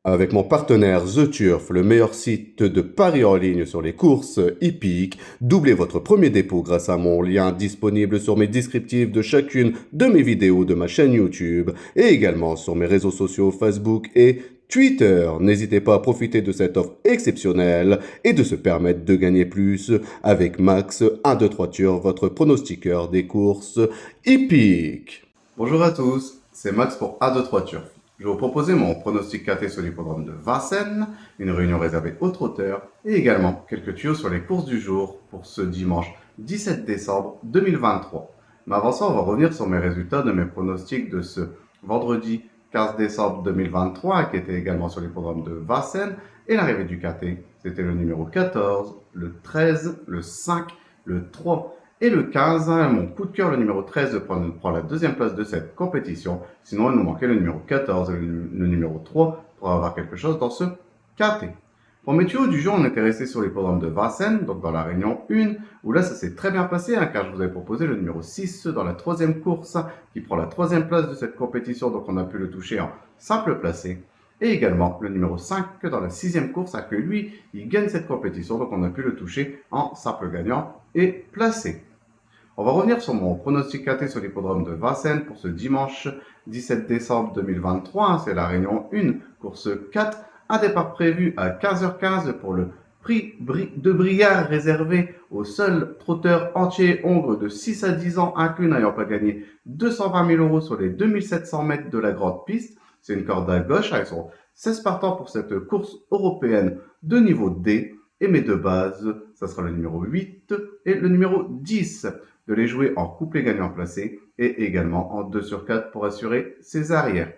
Avec mon partenaire The Turf, le meilleur site de paris en ligne sur les courses hippiques, doublez votre premier dépôt grâce à mon lien disponible sur mes descriptifs de chacune de mes vidéos de ma chaîne YouTube et également sur mes réseaux sociaux Facebook et Twitter. N'hésitez pas à profiter de cette offre exceptionnelle et de se permettre de gagner plus avec Max 123 Turf, votre pronostiqueur des courses hippiques. Bonjour à tous, c'est Max pour A23 Turf. Je vais vous proposer mon pronostic KT sur l'hippodrome de Vincennes, une réunion réservée aux trotteurs et également quelques tuyaux sur les courses du jour pour ce dimanche 17 décembre 2023. Mais avant ça, on va revenir sur mes résultats de mes pronostics de ce vendredi 15 décembre 2023 qui était également sur l'hippodrome de Vincennes et l'arrivée du KT. C'était le numéro 14, le 13, le 5, le 3 et le 15, mon coup de cœur, le numéro 13, prend la deuxième place de cette compétition. Sinon, il nous manquait le numéro 14 et le numéro 3 pour avoir quelque chose dans ce KT. Pour mes tuyaux du jour, on était resté sur l'hippodrome de Vincennes, donc dans la réunion 1, où là, ça s'est très bien passé, car je vous avais proposé le numéro 6 dans la troisième course, qui prend la troisième place de cette compétition, donc on a pu le toucher en simple placé. Et également le numéro 5 dans la sixième course, que lui, il gagne cette compétition, donc on a pu le toucher en simple gagnant et placé. On va revenir sur mon pronostic KT sur l'hippodrome de Vincennes pour ce dimanche 17 décembre 2023. C'est la réunion 1, course 4. Un départ prévu à 15h15 pour le prix de Briard réservé aux seuls trotteurs entiers hongres de 6 à 10 ans inclus n'ayant pas gagné 220 000 € sur les 2700 mètres de la grande piste. C'est une corde à gauche avec son 16 partants pour cette course européenne de niveau D. Et mes deux bases, ça sera le numéro 8 et le numéro 10. De les jouer en couplet gagnant placé et également en 2 sur 4 pour assurer ses arrières.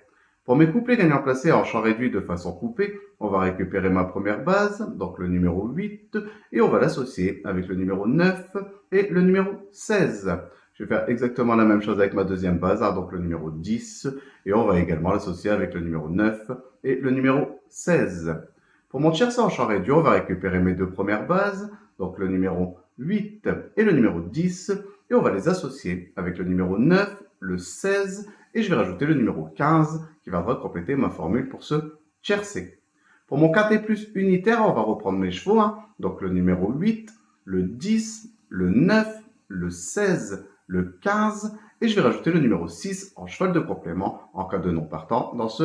Pour mes couplets gagnants placés en champ réduit de façon coupée, on va récupérer ma première base, donc le numéro 8, et on va l'associer avec le numéro 9 et le numéro 16. Je vais faire exactement la même chose avec ma deuxième base, donc le numéro 10, et on va également l'associer avec le numéro 9 et le numéro 16. Pour mon tiercé en champ réduit, on va récupérer mes deux premières bases, donc le numéro 8 et le numéro 10, et on va les associer avec le numéro 9, le 16, et je vais rajouter le numéro 15 qui viendra compléter ma formule pour ce tiercé. Pour mon KT plus unitaire, on va reprendre mes chevaux, donc le numéro 8, le 10, le 9, le 16, le 15, et je vais rajouter le numéro 6 en cheval de complément en cas de non partant dans ce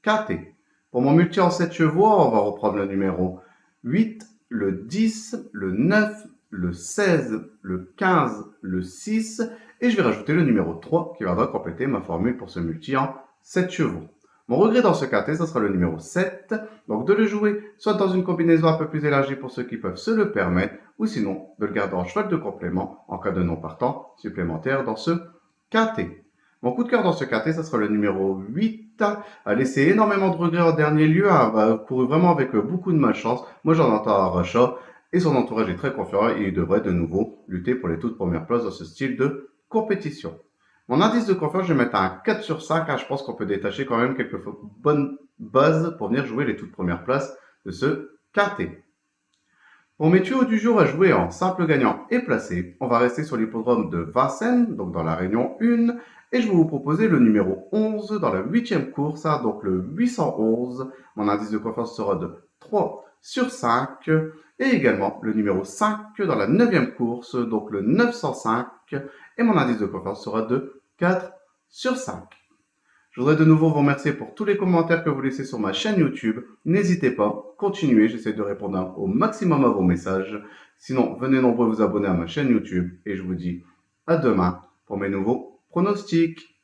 KT. Pour mon multi en 7 chevaux, on va reprendre le numéro 8, le 10, le 9, le 16, le 15, le 6, et je vais rajouter le numéro 3 qui viendra compléter ma formule pour ce multi en 7 chevaux. Mon regret dans ce KT, ce sera le numéro 7, donc de le jouer soit dans une combinaison un peu plus élargie pour ceux qui peuvent se le permettre, ou sinon de le garder en cheval de complément en cas de non partant supplémentaire dans ce KT. Mon coup de cœur dans ce KT, ce sera le numéro 8, a laissé énormément de regrets en dernier lieu, a couru vraiment avec beaucoup de malchance. Moi j'en entends un rachat et son entourage est très confiant et il devrait de nouveau lutter pour les toutes premières places dans ce style de compétition. Mon indice de confiance, je vais mettre un 4 sur 5, je pense qu'on peut détacher quand même quelques bonnes bases pour venir jouer les toutes premières places de ce KT. Pour mes tuyaux du jour à jouer en simple gagnant et placé, on va rester sur l'hippodrome de Vincennes, donc dans la réunion 1, et je vais vous proposer le numéro 11 dans la 8e course, donc le 811. Mon indice de confiance sera de 3 sur 5, et également le numéro 5 dans la 9e course, donc le 905, et mon indice de confiance sera de 4 sur 5. Je voudrais de nouveau vous remercier pour tous les commentaires que vous laissez sur ma chaîne YouTube. N'hésitez pas, continuez, j'essaie de répondre au maximum à vos messages. Sinon, venez nombreux vous abonner à ma chaîne YouTube et je vous dis à demain pour mes nouveaux pronostics.